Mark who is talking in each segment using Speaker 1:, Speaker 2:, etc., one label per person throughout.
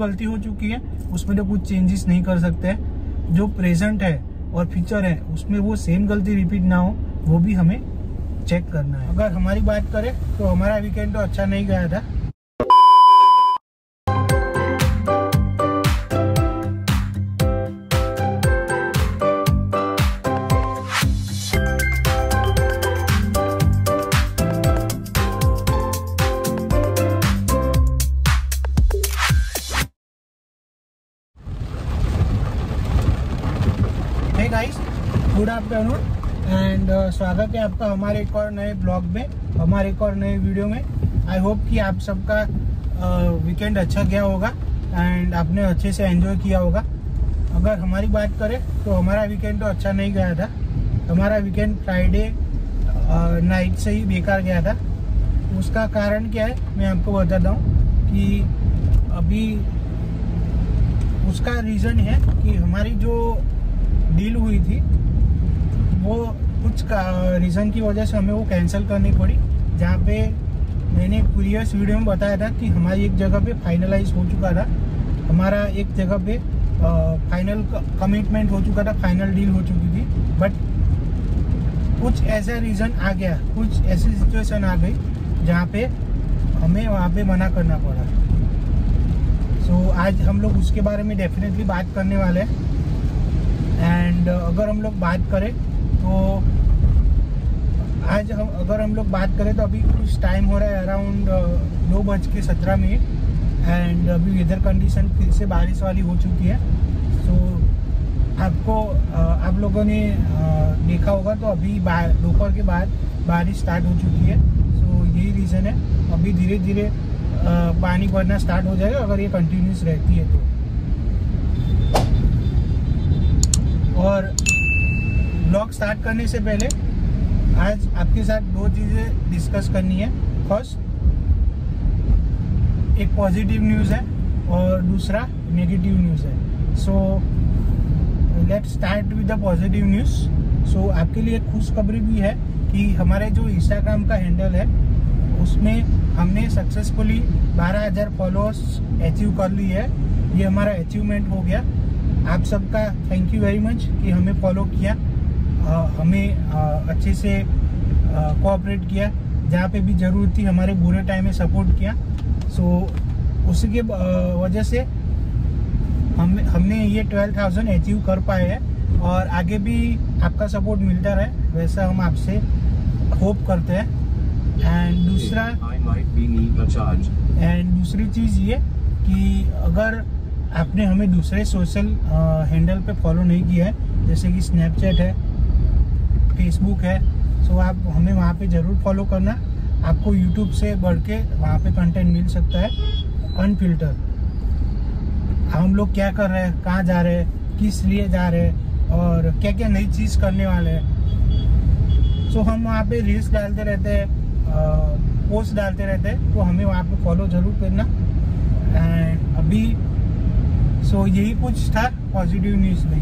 Speaker 1: गलती हो चुकी है उसमें तो कुछ चेंजेस नहीं कर सकते हैं। जो प्रेजेंट है और फ्यूचर है उसमें वो सेम गलती रिपीट ना हो, वो भी हमें चेक करना है। अगर हमारी बात करें तो हमारा वीकेंड तो अच्छा नहीं गया था। गाइस, गुड आफ्टरनून एंड स्वागत है आपका हमारे एक और नए ब्लॉग में, हमारे एक और नए वीडियो में। आई होप कि आप सबका वीकेंड अच्छा गया होगा एंड आपने अच्छे से एंजॉय किया होगा। अगर हमारी बात करें तो हमारा वीकेंड तो अच्छा नहीं गया था। हमारा वीकेंड फ्राइडे नाइट से ही बेकार गया था। उसका कारण क्या है मैं आपको बताता हूँ कि अभी उसका रीज़न है कि हमारी जो डील हुई थी वो कुछ रीज़न की वजह से हमें वो कैंसिल करनी पड़ी। जहाँ पे मैंने प्रीवियस वीडियो में बताया था कि हमारी एक जगह पे फाइनलाइज हो चुका था, हमारा एक जगह पे फाइनल कमिटमेंट हो चुका था, फाइनल डील हो चुकी थी। बट कुछ ऐसा रीज़न आ गया, कुछ ऐसी सिचुएशन आ गई जहाँ पे हमें वहाँ पे मना करना पड़ा। सो आज हम लोग उसके बारे में डेफिनेटली बात करने वाले हैं। एंड अगर हम लोग बात करें तो आज अगर हम लोग बात करें तो अभी कुछ टाइम हो रहा है अराउंड 9:17 एंड अभी वेदर कंडीशन फिर से बारिश वाली हो चुकी है। सो आप लोगों ने देखा होगा तो अभी दोपहर के बाद बारिश स्टार्ट हो चुकी है। सो यही रीज़न है, अभी धीरे धीरे पानी भरना स्टार्ट हो जाएगा अगर ये कंटिन्यूस रहती है तो। और ब्लॉग स्टार्ट करने से पहले आज आपके साथ दो चीज़ें डिस्कस करनी है। फर्स्ट, एक पॉजिटिव न्यूज़ है और दूसरा नेगेटिव न्यूज़ है। So let's start with the positive news. So आपके लिए खुशखबरी भी है कि हमारे जो इंस्टाग्राम का हैंडल है उसमें हमने सक्सेसफुली 12,000 फॉलोअर्स अचीव कर ली है। ये हमारा अचीवमेंट हो गया। आप सबका थैंक यू वेरी मच कि हमें फॉलो किया, हमें अच्छे से कोऑपरेट किया, जहाँ पे भी ज़रूरत थी हमारे बुरे टाइम में सपोर्ट किया। सो उसी के वजह से हमने ये 12,000 अचीव कर पाए हैं और आगे भी आपका सपोर्ट मिलता रहे वैसा हम आपसे होप करते हैं। एंड दूसरी चीज़ ये कि अगर आपने हमें दूसरे सोशल हैंडल पे फॉलो नहीं किया है, जैसे कि स्नैपचैट है, फेसबुक है, सो आप हमें वहाँ पे ज़रूर फॉलो करना। आपको यूट्यूब से बढ़ के वहाँ पे कंटेंट मिल सकता है अनफिल्टर। हम लोग क्या कर रहे हैं, कहाँ जा रहे हैं, किस लिए जा रहे हैं और क्या क्या नई चीज़ करने वाले हैं। सो हम वहाँ पे रील्स डालते रहते हैं, पोस्ट डालते रहते हैं, तो हमें वहाँ पे फॉलो ज़रूर करना। एंड अभी सो यही कुछ था पॉजिटिव न्यूज़ में।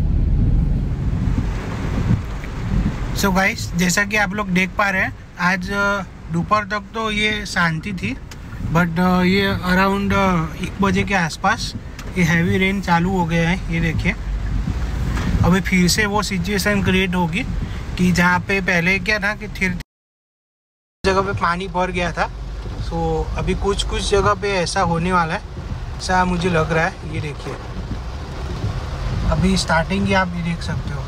Speaker 1: सो गाइस, जैसा कि आप लोग देख पा रहे हैं आज दोपहर तक तो ये शांति थी, बट ये अराउंड 1 बजे के आसपास ये हैवी रेन चालू हो गया है। ये देखिए अभी फिर से वो सिचुएशन क्रिएट होगी कि जहाँ पे पहले क्या था कि थिर जगह पे पानी भर गया था। सो अभी कुछ जगह पे ऐसा होने वाला है, ऐसा मुझे लग रहा है। ये देखिए अभी स्टार्टिंग ही आप ये देख सकते हो,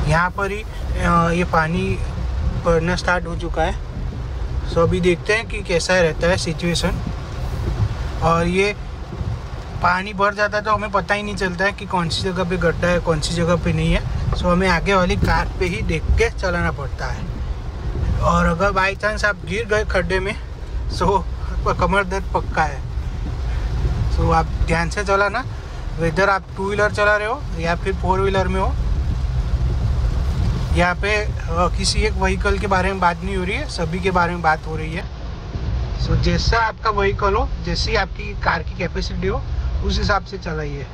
Speaker 1: यहाँ पर ही ये पानी भरना स्टार्ट हो चुका है। सो अभी देखते हैं कि कैसा रहता है सिचुएशन। और ये पानी भर जाता है तो हमें पता ही नहीं चलता है कि कौन सी जगह पे गड्ढा है, कौन सी जगह पे नहीं है। सो हमें आगे वाली कार पे ही देख के चलाना पड़ता है। और अगर बाई चांस आप गिर गए खड्डे में सो कमर दर्द पक्का है। सो आप ध्यान से चलाना, वेदर आप 2 व्हीलर चला रहे हो या फिर 4 व्हीलर में हो। यहाँ पे किसी एक व्हीकल के बारे में बात नहीं हो रही है, सभी के बारे में बात हो रही है। सो जैसा आपका व्हीकल हो, जैसी आपकी कार की कैपेसिटी हो, उस हिसाब से चलाइए।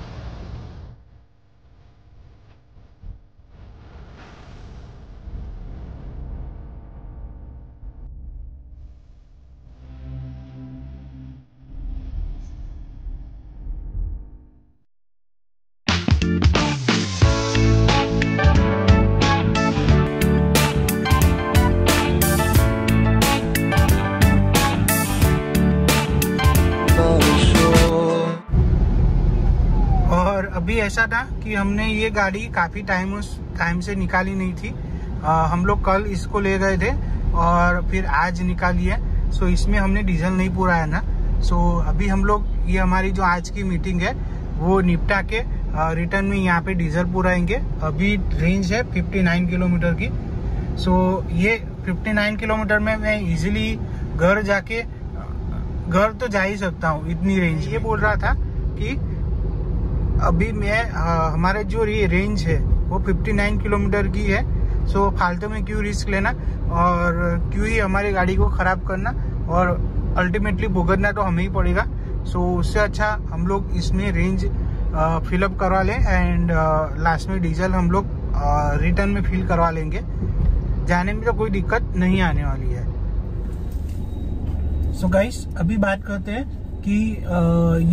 Speaker 1: अभी ऐसा था कि हमने ये गाड़ी काफ़ी टाइम से निकाली नहीं थी। हम लोग कल इसको ले गए थे और फिर आज निकाली है। सो इसमें हमने डीजल नहीं पुराया ना। सो अभी हम लोग ये हमारी जो आज की मीटिंग है वो निपटा के रिटर्न में यहाँ पे डीजल पुराएंगे। अभी रेंज है 59 किलोमीटर की। सो ये 59 किलोमीटर में मैं इजीली घर तो जा ही सकता हूँ, इतनी रेंज। ये बोल रहा था कि अभी मैं हमारे जो ये रेंज है वो 59 किलोमीटर की है। सो फालतू में क्यों रिस्क लेना और क्यों ही हमारी गाड़ी को ख़राब करना, और अल्टीमेटली भुगतना तो हमें ही पड़ेगा। सो उससे अच्छा हम लोग इसमें रेंज फिलअप करवा लें एंड लास्ट में डीजल हम लोग रिटर्न में फिल करवा लेंगे। जाने में तो कोई दिक्कत नहीं आने वाली है। सो गाइस, अभी बात करते हैं कि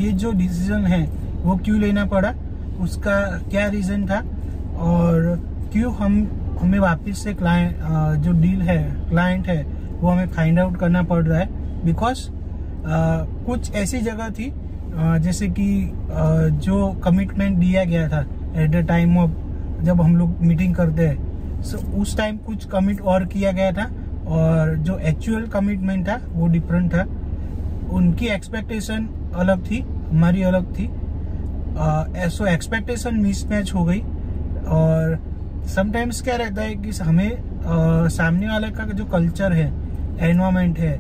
Speaker 1: ये जो डिसीजन है वो क्यों लेना पड़ा, उसका क्या रीज़न था और क्यों हमें वापस से जो डील है, क्लाइंट है, वो हमें फाइंड आउट करना पड़ रहा है। बिकॉज कुछ ऐसी जगह थी जैसे कि जो कमिटमेंट दिया गया था एट द टाइम ऑफ जब हम लोग मीटिंग करते हैं, सो उस टाइम कुछ कमिट और किया गया था और जो एक्चुअल कमिटमेंट था वो डिफरेंट था। उनकी एक्सपेक्टेशन अलग थी, हमारी अलग थी। सो एक्सपेक्टेशन मिसमैच हो गई। और समटाइम्स क्या रहता है कि हमें सामने वाले का जो कल्चर है, एनवायरमेंट है,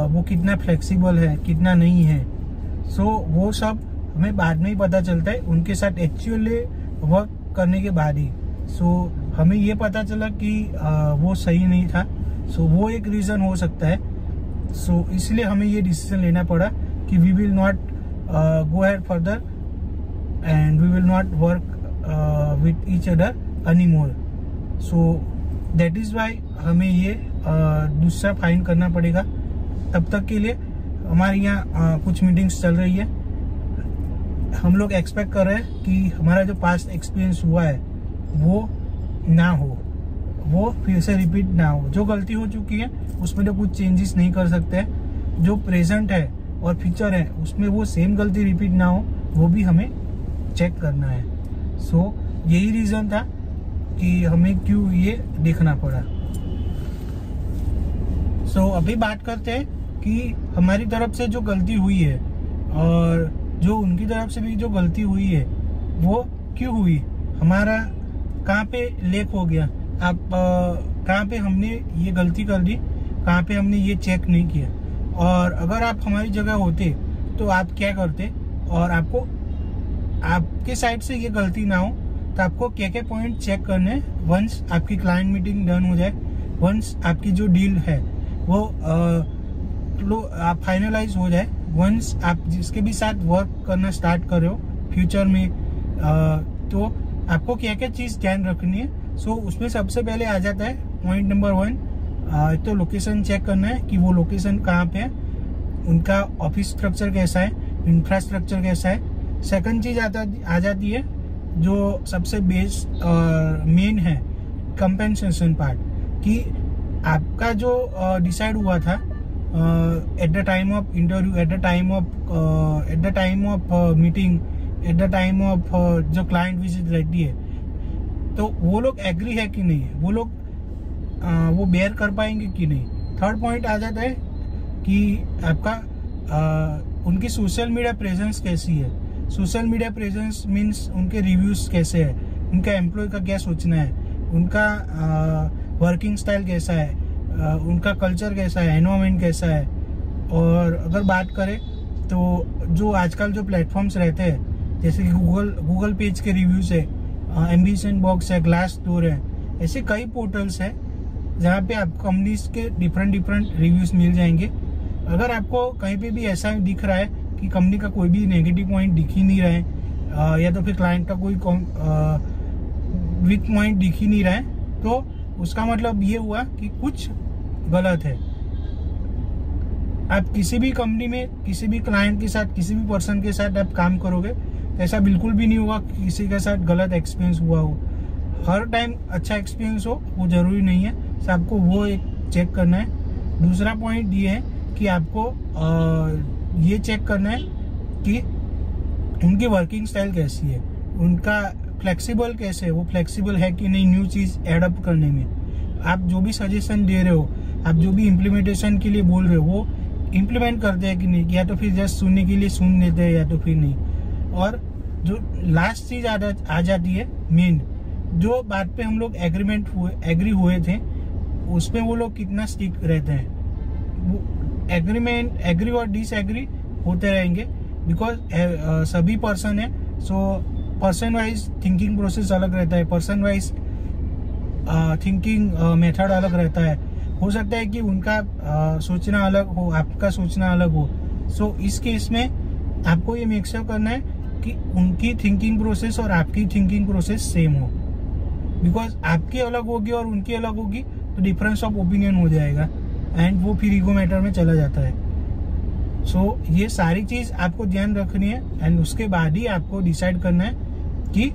Speaker 1: वो कितना फ्लेक्सिबल है, कितना नहीं है, सो वो सब हमें बाद में ही पता चलता है, उनके साथ एक्चुअली वर्क करने के बाद ही। सो हमें ये पता चला कि वो सही नहीं था। सो वो एक रीज़न हो सकता है। सो इसलिए हमें ये डिसीजन लेना पड़ा कि we will not go ahead further and we will not work with each other anymore. So that is why हमें ये दूसरा फाइन करना पड़ेगा। तब तक के लिए हमारे यहाँ कुछ मीटिंग्स चल रही है। हम लोग एक्सपेक्ट कर रहे हैं कि हमारा जो पास्ट एक्सपीरियंस हुआ है वो ना हो, वो फिर से रिपीट ना हो। जो गलती हो चुकी है उसमें तो कुछ चेंजेस नहीं कर सकते। जो प्रेजेंट है और फ्यूचर है उसमें वो सेम गलती रिपीट ना हो, वो भी हमें चेक करना है। सो यही रीज़न था कि हमें क्यों ये देखना पड़ा। सो अभी बात करते हैं कि हमारी तरफ से जो गलती हुई है और जो उनकी तरफ से भी जो गलती हुई है वो क्यों हुई, हमारा कहाँ पे लेक हो गया, आप कहाँ पे हमने ये गलती कर दी, कहाँ पे हमने ये चेक नहीं किया। और अगर आप हमारी जगह होते तो आप क्या करते, और आपको आपके साइड से ये गलती ना हो तो आपको क्या पॉइंट चेक करने वंस आपकी क्लाइंट मीटिंग डन हो जाए, वंस आपकी जो डील है वो आप फाइनलाइज हो जाए, वंस आप जिसके भी साथ वर्क करना स्टार्ट कर रहे हो फ्यूचर में, तो आपको क्या क्या चीज़ ध्यान रखनी है। सो उसमें सबसे पहले आ जाता है पॉइंट नंबर 1, तो लोकेशन चेक करना है कि वो लोकेशन कहाँ पे है, उनका ऑफिस स्ट्रक्चर कैसा है, इंफ्रास्ट्रक्चर कैसा है। सेकंड चीज़ आ जाती है जो सबसे बेस्ट मेन है, कंपेंसेशन पार्ट, कि आपका जो डिसाइड हुआ था at the time of interview, at the time of meeting, at the time of जो क्लाइंट विजिट रहती है, तो वो लोग एग्री है कि नहीं, वो लोग वो बेयर कर पाएंगे कि नहीं। थर्ड पॉइंट आ जाता है कि आपका उनकी सोशल मीडिया प्रेजेंस कैसी है। सोशल मीडिया प्रेजेंस मीन्स उनके रिव्यूज़ कैसे है, उनका एम्प्लॉय का क्या सोचना है, उनका वर्किंग स्टाइल कैसा है, उनका कल्चर कैसा है, एनवायरनमेंट कैसा है। और अगर बात करें तो जो आजकल जो प्लेटफॉर्म्स रहते हैं जैसे कि गूगल पेज के रिव्यूज़ है, एम्बिशन बॉक्स है, ग्लास डोर है, ऐसे कई पोर्टल्स है जहाँ पे आपको कंपनीज के डिफरेंट रिव्यूज़ मिल जाएंगे। अगर आपको कहीं पे भी ऐसा दिख रहा है कि कंपनी का कोई भी नेगेटिव पॉइंट दिख ही नहीं रहा है, या तो फिर क्लाइंट का कोई वीक पॉइंट दिख ही नहीं रहा है, तो उसका मतलब ये हुआ कि कुछ गलत है। आप किसी भी कंपनी में किसी भी क्लाइंट के साथ, किसी भी पर्सन के साथ आप काम करोगे तो ऐसा बिल्कुल भी नहीं होगा कि किसी के साथ गलत एक्सपीरियंस हुआ हो। हर टाइम अच्छा एक्सपीरियंस हो वो ज़रूरी नहीं है, तो आपको वो एक चेक करना है। दूसरा पॉइंट ये है कि आपको ये चेक करना है कि उनकी वर्किंग स्टाइल कैसी है, उनका फ्लेक्सिबल कैसे है, वो फ्लेक्सिबल है कि नहीं न्यू चीज एडप्ट करने में। आप जो भी सजेशन दे रहे हो, आप जो भी इम्प्लीमेंटेशन के लिए बोल रहे हो, वो इम्प्लीमेंट करते हैं कि नहीं, या तो फिर जस्ट सुनने के लिए सुन लेते हैं, या तो फिर नहीं। और जो लास्ट चीज आ जाती है मेन, जो बात पे हम लोग एग्री हुए थे, उसमें वो लोग कितना स्टिक रहते हैं। वो एग्री और डिसएग्री होते रहेंगे, बिकॉज सभी पर्सन है, so person wise thinking process अलग रहता है, पर्सन वाइज थिंकिंग मेथड अलग रहता है। हो सकता है कि उनका सोचना अलग हो, आपका सोचना अलग हो। सो इस केस में आपको ये मेक श्योर करना है कि उनकी थिंकिंग प्रोसेस और आपकी थिंकिंग प्रोसेस सेम हो, बिकॉज आपकी अलग होगी और उनकी अलग होगी तो डिफरेंस ऑफ ओपिनियन हो जाएगा, एंड वो फिर ईगो मैटर में चला जाता है। सो ये सारी चीज आपको ध्यान रखनी है, एंड उसके बाद ही आपको डिसाइड करना है कि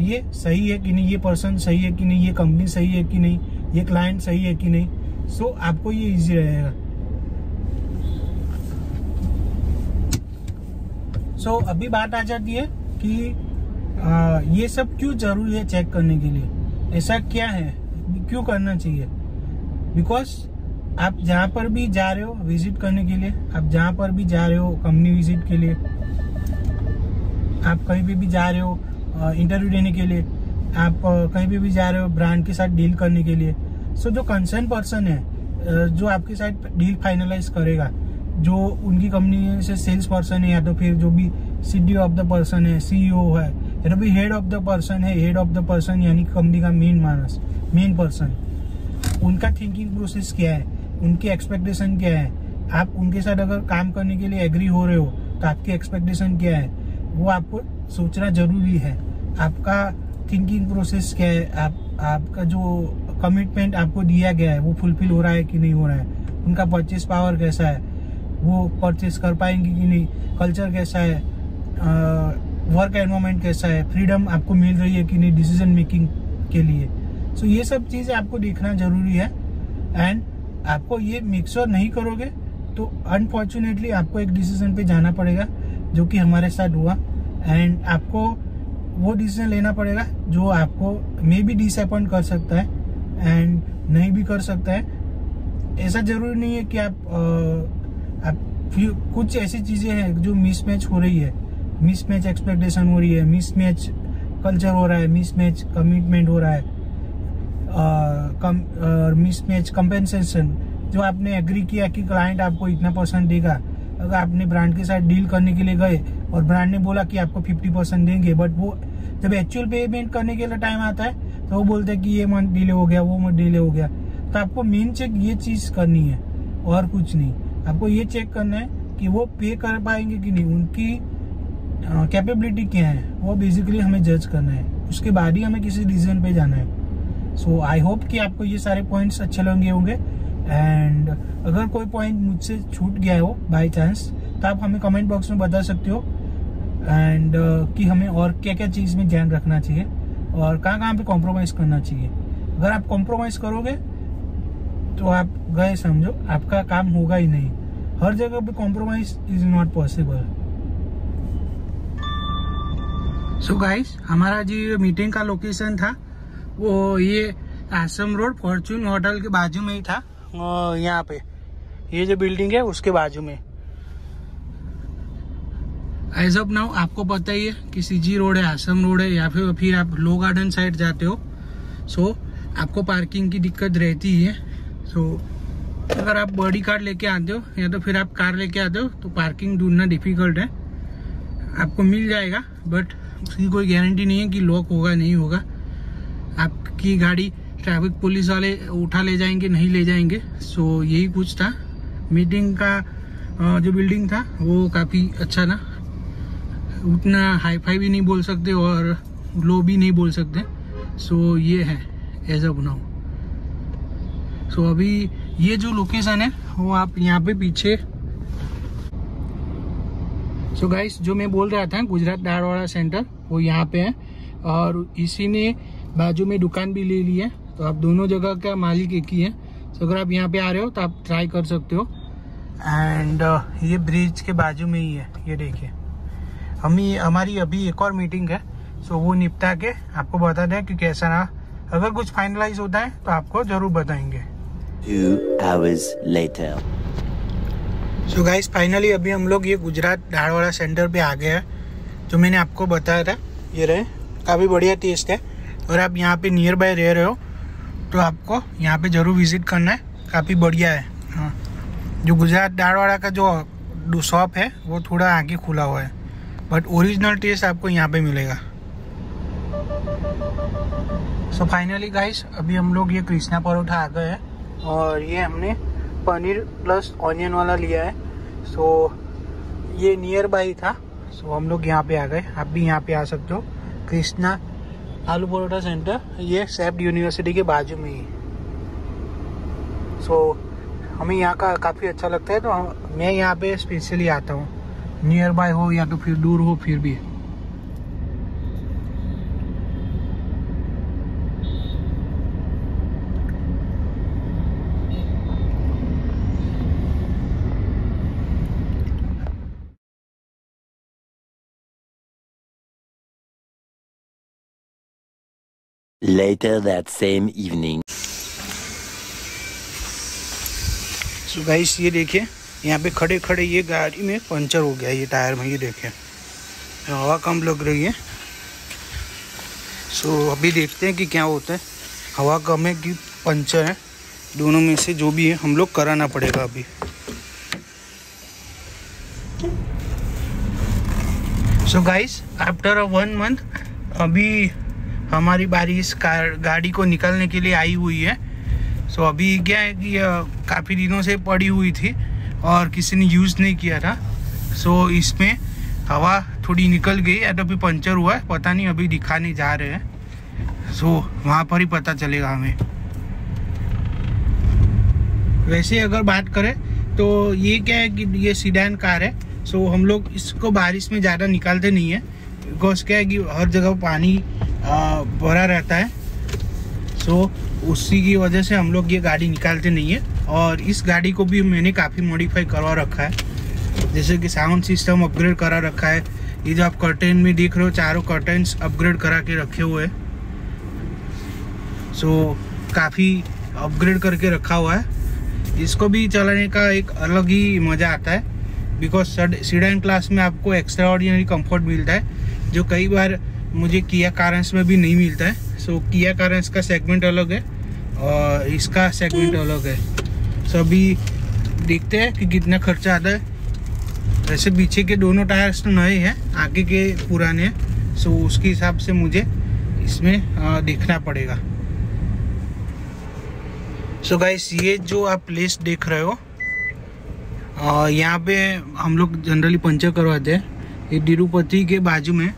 Speaker 1: ये सही है कि नहीं, ये पर्सन सही है कि नहीं, ये कंपनी सही है कि नहीं, ये क्लाइंट सही है कि नहीं। सो आपको ये इजी रहेगा। सो अभी बात आ जाती है कि ये सब क्यों जरूरी है चेक करने के लिए, ऐसा क्या है, क्यों करना चाहिए। बिकॉज आप जहाँ पर भी जा रहे हो विजिट करने के लिए, आप जहाँ पर भी जा रहे हो कंपनी विजिट के लिए, आप कहीं भी जा रहे हो इंटरव्यू देने के लिए, आप कहीं भी जा रहे हो ब्रांड के साथ डील करने के लिए। सो जो कंसर्न पर्सन है, जो आपके साथ डील फाइनलाइज करेगा, जो उनकी कंपनी से सेल्स पर्सन है, या तो फिर जो भी सीडीओ ऑफ द पर्सन है, सीईओ है, या तो भी हेड ऑफ द पर्सन है, हेड ऑफ द पर्सन यानी कंपनी का मेन पर्सन, उनका थिंकिंग प्रोसेस क्या है, उनकी एक्सपेक्टेशन क्या है। आप उनके साथ अगर काम करने के लिए एग्री हो रहे हो तो आपकी एक्सपेक्टेशन क्या है, वो आपको सोचना जरूरी है। आपका थिंकिंग प्रोसेस क्या है, आपका जो कमिटमेंट आपको दिया गया है वो फुलफिल हो रहा है कि नहीं हो रहा है, उनका परचेस पावर कैसा है, वो परचेस कर पाएंगे कि नहीं, कल्चर कैसा है, वर्क एनवायरनमेंट कैसा है, फ्रीडम आपको मिल रही है कि नहीं डिसीजन मेकिंग के लिए। सो ये सब चीजें आपको देखना जरूरी है, एंड आपको ये मेक श्योर नहीं करोगे तो अनफॉर्चुनेटली आपको एक डिसीजन पे जाना पड़ेगा, जो कि हमारे साथ हुआ, एंड आपको वो डिसीजन लेना पड़ेगा जो आपको मे भी डिसअपॉइंट कर सकता है एंड नहीं भी कर सकता है। ऐसा जरूरी नहीं है कि आप कुछ ऐसी चीजें हैं जो मिसमैच हो रही है, मिसमैच एक्सपेक्टेशन हो रही है, मिसमैच कल्चर हो रहा है, मिसमैच कमिटमेंट हो रहा है, मिसमैच कंपेंसेशन, जो आपने एग्री किया कि क्लाइंट आपको इतना % देगा। अगर आपने ब्रांड के साथ डील करने के लिए गए और ब्रांड ने बोला कि आपको 50% देंगे, बट वो जब एक्चुअल पेमेंट करने के लिए टाइम आता है तो वो बोलते हैं कि ये मंथ डिले हो गया, वो मंथ डिले हो गया। तो आपको मेन चेक ये चीज करनी है और कुछ नहीं। आपको ये चेक करना है कि वो पे कर पाएंगे कि नहीं, उनकी कैपेबिलिटी क्या है, वो बेसिकली हमें जज करना है। उसके बाद ही हमें किसी डिसीजन पे जाना है। सो आई होप कि आपको ये सारे पॉइंट्स अच्छे लगे होंगे, एंड अगर कोई पॉइंट मुझसे छूट गया हो बाय चांस तो आप हमें कमेंट बॉक्स में बता सकते हो, एंड कि हमें और क्या क्या चीज़ में ध्यान रखना चाहिए और कहाँ पे कॉम्प्रोमाइज़ करना चाहिए। अगर आप कॉम्प्रोमाइज़ करोगे तो आप गए समझो, आपका काम होगा ही नहीं। हर जगह पे compromise is not possible. So guys, हमारा जो मीटिंग का लोकेशन था वो ये आश्रम रोड फॉर्चून होटल के बाजू में ही था। यहाँ पे ये जो बिल्डिंग है उसके बाजू में। एज ऑफ नाउ आपको पता ही है कि सीजी रोड है, आश्रम रोड है, या फिर आप लो गार्डन साइड जाते हो, सो आपको पार्किंग की दिक्कत रहती है। सो अगर आप बड़ी कार लेके आते हो या तो फिर आप कार लेके आते हो तो पार्किंग ढूंढना डिफिकल्ट है। आपको मिल जाएगा बट उसकी कोई गारंटी नहीं है कि लॉक होगा नहीं होगा। आपकी गाड़ी ट्रैफिक पुलिस वाले उठा ले जाएंगे नहीं ले जाएंगे। सो यही कुछ था। मीटिंग का जो बिल्डिंग था वो काफ़ी अच्छा था, उतना हाई फाई भी नहीं बोल सकते और लो भी नहीं बोल सकते। सो ये है एज ऑफ नाउ। सो अभी ये जो लोकेशन है वो आप यहाँ पे पीछे। सो गाइस, जो मैं बोल रहा था गुजरात दाड़वाड़ा सेंटर वो यहाँ पे है, और इसी ने बाजू में दुकान भी ले ली है। तो आप दोनों जगह का मालिक एक ही है। तो अगर आप यहाँ पे आ रहे हो तो आप ट्राई कर सकते हो। एंड ये ब्रिज के बाजू में ही है, ये देखिए। हमारी अभी एक और मीटिंग है सो वो निपटा के आपको बता दें कि कैसा रहा। अगर कुछ फाइनलाइज होता है तो आपको जरूर बताएंगे।
Speaker 2: 2 hours later.
Speaker 1: So guys finally अभी हम लोग ये गुजरात दाढ़वाड़ा सेंटर पे आ गए हैं, जो मैंने आपको बताया था। ये रहे, काफ़ी बढ़िया टेस्ट है। और आप यहाँ पे नियर बाय रह रहे हो तो आपको यहाँ पे ज़रूर विज़िट करना है, काफ़ी बढ़िया है। हाँ, जो गुजरात दाढ़वाड़ा का जो शॉप है वो थोड़ा आगे खुला हुआ है, बट ओरिजिनल टेस्ट आपको यहाँ पे मिलेगा। सो फाइनली गाइस अभी हम लोग ये कृष्णा परोठा आ गए हैं, और ये हमने पनीर प्लस ऑनियन वाला लिया है। सो ये नियर बाई था, सो हम लोग यहाँ पे आ गए। आप भी यहाँ पे आ सकते हो, कृष्णा आलू परोठा सेंटर, ये सेफ्ट यूनिवर्सिटी के बाजू में ही। सो हमें यहाँ का काफ़ी अच्छा लगता है, तो मैं यहाँ पे स्पेशली आता हूँ, नियर बाय हो या तो फिर दूर हो फिर भी।
Speaker 2: Later that same evening.
Speaker 1: So guys ये देखिए, यहाँ पे खड़े खड़े ये गाड़ी में पंचर हो गया, ये टायर में, ये देखिए हवा कम लग रही है। सो अभी देखते हैं कि क्या होता है, हवा कम है कि पंचर है, दोनों में से जो भी है हम लोग कराना पड़ेगा अभी। सो गाइस आफ्टर 1 month अभी हमारी बारी इस गाड़ी को निकालने के लिए आई हुई है। सो अभी क्या है कि काफ़ी दिनों से पड़ी हुई थी और किसी ने यूज़ नहीं किया था। सो इसमें हवा थोड़ी निकल गई या तो फिर पंचर हुआ है, पता नहीं, अभी दिखाने जा रहे हैं। सो वहाँ पर ही पता चलेगा हमें। वैसे अगर बात करें तो ये क्या है कि ये सीडान कार है। सो हम लोग इसको बारिश में ज़्यादा निकालते नहीं है, बिकॉज क्या है कि हर जगह पानी भरा रहता है। सो उसी की वजह से हम लोग ये गाड़ी निकालते नहीं है। और इस गाड़ी को भी मैंने काफ़ी मॉडिफाई करवा रखा है, जैसे कि साउंड सिस्टम अपग्रेड करा रखा है। ये जो आप कर्टेन में देख रहे हो, चारों कर्टेन्स अपग्रेड करा के रखे हुए हैं। सो काफ़ी अपग्रेड करके रखा हुआ है। इसको भी चलाने का एक अलग ही मज़ा आता है, बिकॉज सीडान क्लास में आपको एक्स्ट्रा ऑर्डिनरी कम्फर्ट मिलता है, जो कई बार मुझे किया कारेंस में भी नहीं मिलता है। सो किया कारेंस का सेगमेंट अलग है और इसका सेगमेंट अलग है। सो अभी देखते हैं कि कितना खर्चा आता है। वैसे पीछे के दोनों टायर्स तो नए हैं, आगे के पुराने हैं। सो उसके हिसाब से मुझे इसमें देखना पड़ेगा। सो गाइस ये जो आप प्लेस देख रहे हो, यहाँ पे हम लोग जनरली पंचर करवाते हैं, ये तिरुपति के बाजू में।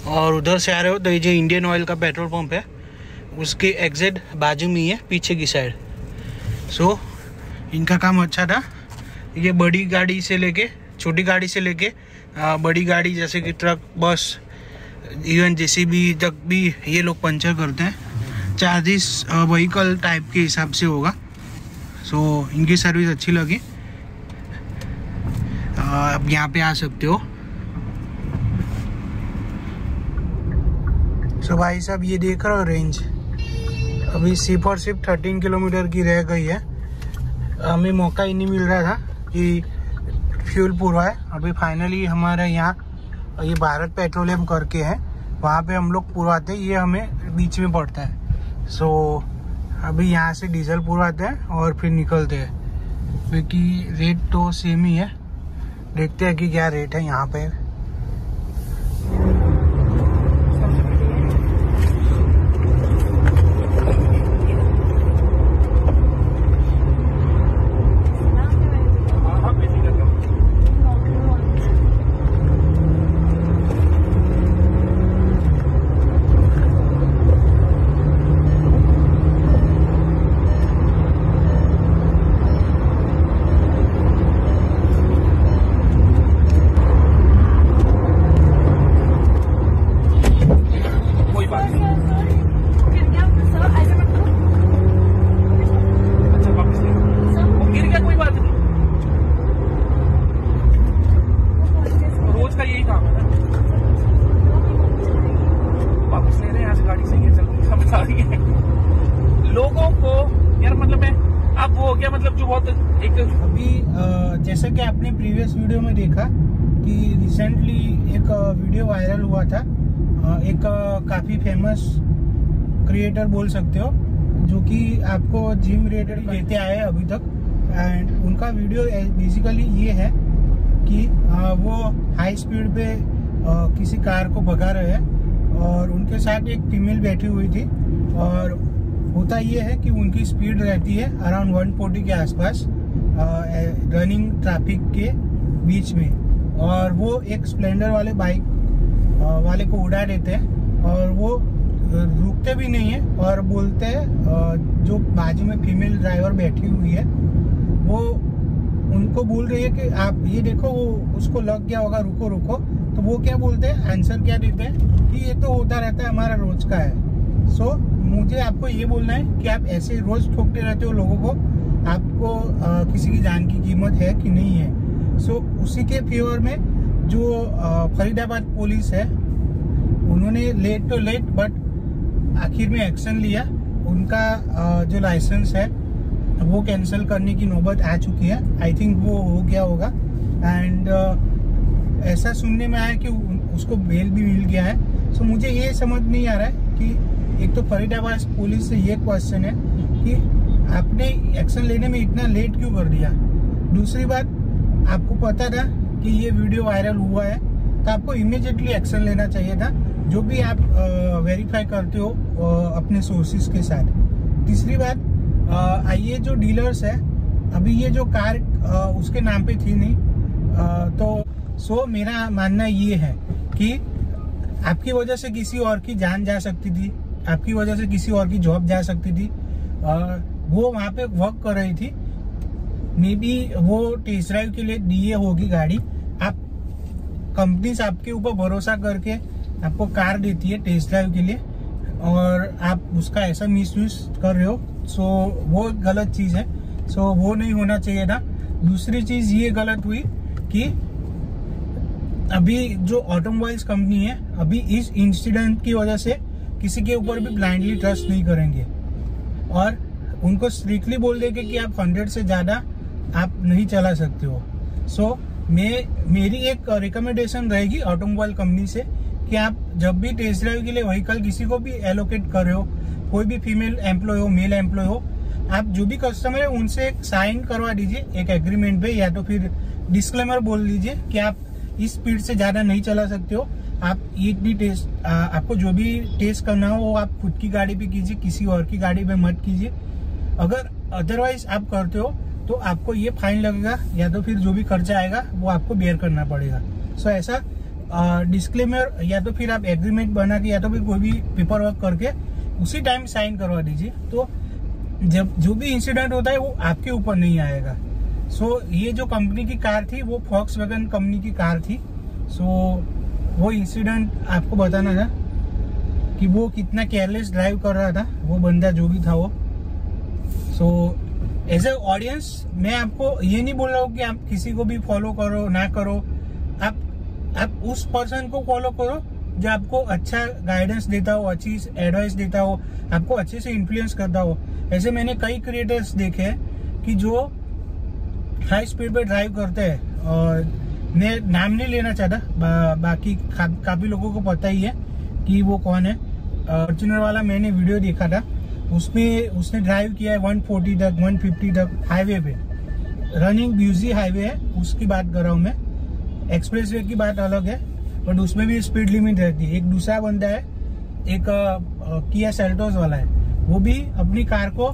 Speaker 1: और उधर से आ रहे हो तो ये जो इंडियन ऑयल का पेट्रोल पंप है उसके एग्जैक्ट बाजू में ही है, पीछे की साइड। सो इनका काम अच्छा था, ये बड़ी गाड़ी से लेके छोटी गाड़ी से लेके बड़ी गाड़ी जैसे कि ट्रक, बस, इवन जेसीबी तक भी ये लोग पंचर करते हैं। चार्जेस व्हीकल टाइप के हिसाब से होगा। सो इनकी सर्विस अच्छी लगी, अब यहाँ पे आ सकते हो। सो भाई साहब ये देख रहे हो रेंज, अभी सिर्फ और सिर्फ 13 किलोमीटर की रह गई है। हमें मौका ही नहीं मिल रहा था कि फ्यूल पूरा है। अभी फाइनली हमारे यहाँ ये भारत पेट्रोलियम करके है, वहाँ पे हम लोग पुरवाते हैं, ये हमें बीच में पड़ता है। सो अभी यहाँ से डीजल पुरवाते हैं और फिर निकलते हैं, क्योंकि रेट तो सेम ही है। देखते हैं कि क्या रेट है यहाँ पे। अभी जैसा कि आपने प्रीवियस वीडियो में देखा कि रिसेंटली एक वीडियो वायरल हुआ था, एक काफ़ी फेमस क्रिएटर बोल सकते हो, जो कि आपको जिम रिलेटेड देते आए अभी तक। एंड उनका वीडियो बेसिकली ये है कि वो हाई स्पीड पे किसी कार को भगा रहे हैं और उनके साथ एक फीमेल बैठी हुई थी। और होता ये है कि उनकी स्पीड रहती है अराउंड 140 के आसपास रनिंग ट्रैफिक के बीच में, और वो एक स्प्लेंडर वाले बाइक वाले को उड़ा देते हैं और वो रुकते भी नहीं है और बोलते हैं, जो बाजू में फीमेल ड्राइवर बैठी हुई है वो उनको बोल रही है कि आप ये देखो वो उसको लग गया होगा, रुको रुको। तो वो क्या बोलते हैं, आंसर क्या देते हैं कि ये तो होता रहता है, हमारा रोज का है। सो मुझे आपको ये बोलना है कि आप ऐसे रोज ठोकते रहते हो लोगों को, आपको किसी की जान की कीमत है कि नहीं है। सो उसी के फेवर में जो फरीदाबाद पुलिस है, उन्होंने लेट तो लेट बट आखिर में एक्शन लिया। उनका जो लाइसेंस है वो कैंसिल करने की नौबत आ चुकी है। आई थिंक वो हो गया होगा। एंड ऐसा सुनने में आया कि उसको बेल भी मिल गया है। सो मुझे ये समझ नहीं आ रहा है कि एक तो फरीदाबाद पुलिस से ये क्वेश्चन है कि आपने एक्शन लेने में इतना लेट क्यों कर दिया। दूसरी बात, आपको पता था कि ये वीडियो वायरल हुआ है तो आपको इमीडिएटली एक्शन लेना चाहिए था, जो भी आप वेरीफाई करते हो अपने सोर्सेज के साथ। तीसरी बात, ये जो डीलर्स है, अभी ये जो कार उसके नाम पे थी नहीं, तो मेरा मानना ये है कि आपकी वजह से किसी और की जान जा सकती थी, आपकी वजह से किसी और की जॉब जा सकती थी। वो वहाँ पे वर्क कर रही थी, मे बी वो टेस्ट ड्राइव के लिए दिए होगी गाड़ी। आप कंपनीज आपके ऊपर भरोसा करके आपको कार देती है टेस्ट ड्राइव के लिए और आप उसका ऐसा मिसयूज कर रहे हो, सो वो गलत चीज है। सो वो नहीं होना चाहिए था। दूसरी चीज ये गलत हुई कि अभी जो ऑटोमोबाइल्स कंपनी है, अभी इस इंसिडेंट की वजह से किसी के ऊपर भी ब्लाइंडली ट्रस्ट नहीं करेंगे और उनको स्ट्रिक्टली बोल देंगे कि आप 100 से ज्यादा आप नहीं चला सकते हो। सो मेरी एक रिकमेंडेशन रहेगी ऑटोमोबाइल कंपनी से कि आप जब भी टेस्ट ड्राइव के लिए व्हीकल किसी को भी एलोकेट कर रहे हो, कोई भी फीमेल एम्प्लॉय हो, मेल एम्प्लॉय हो, आप जो भी कस्टमर है उनसे साइन करवा दीजिए एक एग्रीमेंट पे, या तो फिर डिस्क्लेमर बोल दीजिए कि आप इस स्पीड से ज्यादा नहीं चला सकते हो। आप एक भी टेस्ट, आपको जो भी टेस्ट करना हो वो आप खुद की गाड़ी पे कीजिए, किसी और की गाड़ी पे मत कीजिए। अगर अदरवाइज आप करते हो तो आपको ये फाइन लगेगा या तो फिर जो भी खर्चा आएगा वो आपको बेयर करना पड़ेगा। सो ऐसा डिस्क्लेमर या तो फिर आप एग्रीमेंट बना के या तो फिर कोई भी पेपर वर्क करके उसी टाइम साइन करवा दीजिए, तो जब जो भी इंसिडेंट होता है वो आपके ऊपर नहीं आएगा। सो ये जो कंपनी की कार थी वो फॉक्सवैगन कंपनी की कार थी। सो वो इंसिडेंट आपको बताना था कि वो कितना केयरलेस ड्राइव कर रहा था वो बंदा जो भी था वो। सो एज ए ऑडियंस मैं आपको ये नहीं बोल रहा हूँ कि आप किसी को भी फॉलो करो ना करो, आप उस पर्सन को फॉलो करो जो आपको अच्छा गाइडेंस देता हो, अच्छी एडवाइस देता हो, आपको अच्छे से इन्फ्लुएंस करता हो। ऐसे मैंने कई क्रिएटर्स देखे हैं कि जो हाई स्पीड पे ड्राइव करते हैं, और मैं नाम नहीं लेना चाहता, बाकी काफी लोगों को पता ही है कि वो कौन है। फॉर्च्यूनर वाला मैंने वीडियो देखा था, उसमें उसने ड्राइव किया है 140 तक 150 तक हाईवे पे, रनिंग बिजी हाईवे है उसकी बात कर रहा हूँ मैं, एक्सप्रेसवे की बात अलग है, बट उसमें भी स्पीड लिमिट रहती है। एक दूसरा बंदा है, एक किया सेल्टोस वाला है, वो भी अपनी कार को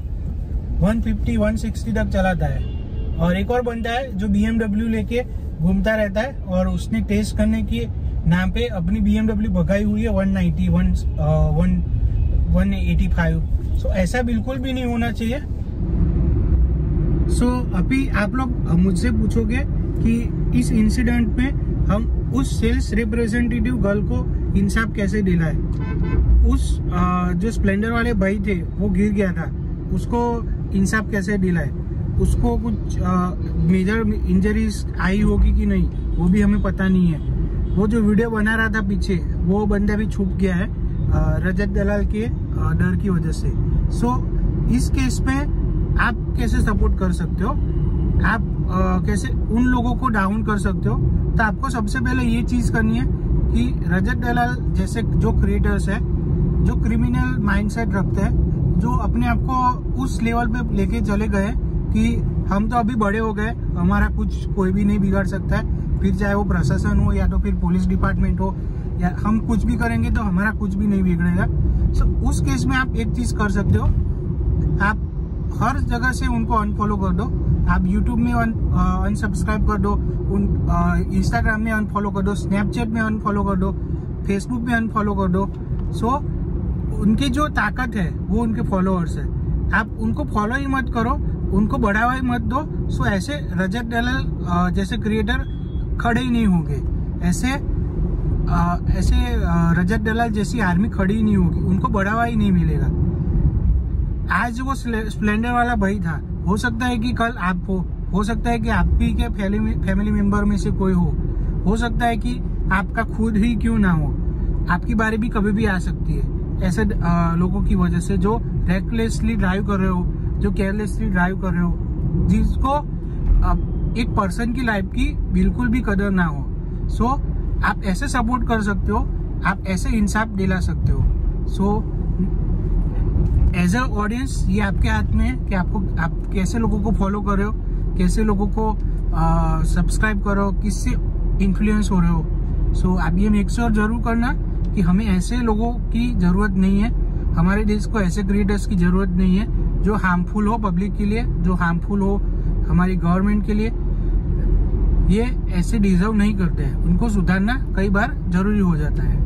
Speaker 1: 150-160 तक चलाता है। और एक और बंदा है जो BMW लेके घूमता रहता है और उसने टेस्ट करने के नाम पे अपनी BMW भगाई हुई है 190, 185। सो ऐसा बिल्कुल भी नहीं होना चाहिए। सो अभी आप लोग मुझसे पूछोगे कि इस इंसिडेंट में हम उस सेल्स रिप्रेजेंटेटिव गर्ल को इंसाफ कैसे दिलाए। उस जो स्प्लेंडर वाले भाई थे वो गिर गया था, उसको इंसाफ कैसे दिलाए। उसको कुछ मेजर इंजरीज आई होगी कि नहीं वो भी हमें पता नहीं है। वो जो वीडियो बना रहा था पीछे वो बंदा भी छुप गया है रजत दलाल के डर की वजह से। सो इस केस पे आप कैसे सपोर्ट कर सकते हो। आप कैसे उन लोगों को डाउन कर सकते हो। तो आपको सबसे पहले ये चीज करनी है कि रजत दलाल जैसे जो क्रिएटर्स है, जो क्रिमिनल माइंडसेट रखते हैं, जो अपने आप को उस लेवल पे लेके चले गए कि हम तो अभी बड़े हो गए, हमारा कुछ कोई भी नहीं बिगाड़ सकता है, फिर चाहे वो प्रशासन हो या तो फिर पुलिस डिपार्टमेंट हो, या हम कुछ भी करेंगे तो हमारा कुछ भी नहीं बिगड़ेगा। सो उस केस में आप एक चीज कर सकते हो, आप हर जगह से उनको अनफॉलो कर दो। आप यूट्यूब में अनसब्सक्राइब कर दो, इंस्टाग्राम में अनफॉलो कर दो, स्नैपचैट में अनफॉलो कर दो, फेसबुक में अनफॉलो कर दो। सो उनकी जो ताकत है वो उनके फॉलोअर्स है, आप उनको फॉलो ही मत करो, उनको बढ़ावा ही मत दो। सो ऐसे रजत दलाल जैसे क्रिएटर खड़े ही नहीं होंगे, ऐसे रजत दलाल जैसी आर्मी खड़ी ही नहीं होगी, उनको बढ़ावा ही नहीं मिलेगा। आज वो स्प्लेंडर वाला भाई था, हो सकता है कि कल आप हो सकता है कि आप भी के फैमिली मेंबर में से कोई हो सकता है कि आपका खुद ही क्यों ना हो, आपकी बारी भी कभी भी आ सकती है। ऐसे लोगों की वजह से जो रेकलेसली ड्राइव कर रहे हो, जो केयरलेसली ड्राइव कर रहे हो, जिसको एक पर्सन की लाइफ की बिल्कुल भी कदर ना हो। सो आप ऐसे सपोर्ट कर सकते हो, आप ऐसे इंसाफ दिला सकते हो। सो एज अ ऑडियंस ये आपके हाथ में है कि आप कैसे लोगों को फॉलो कर रहे हो, कैसे लोगों को सब्सक्राइब करो, किससे इन्फ्लुएंस हो रहे हो। सो आप ये मेक श्योर जरूर करना कि हमें ऐसे लोगों की जरूरत नहीं है, हमारे देश को ऐसे क्रिएटर्स की जरूरत नहीं है जो हार्मफुल हो पब्लिक के लिए, जो हार्मफुल हो हमारी गवर्नमेंट के लिए। ये ऐसे डिजर्व नहीं करते हैं, उनको सुधारना कई बार जरूरी हो जाता है।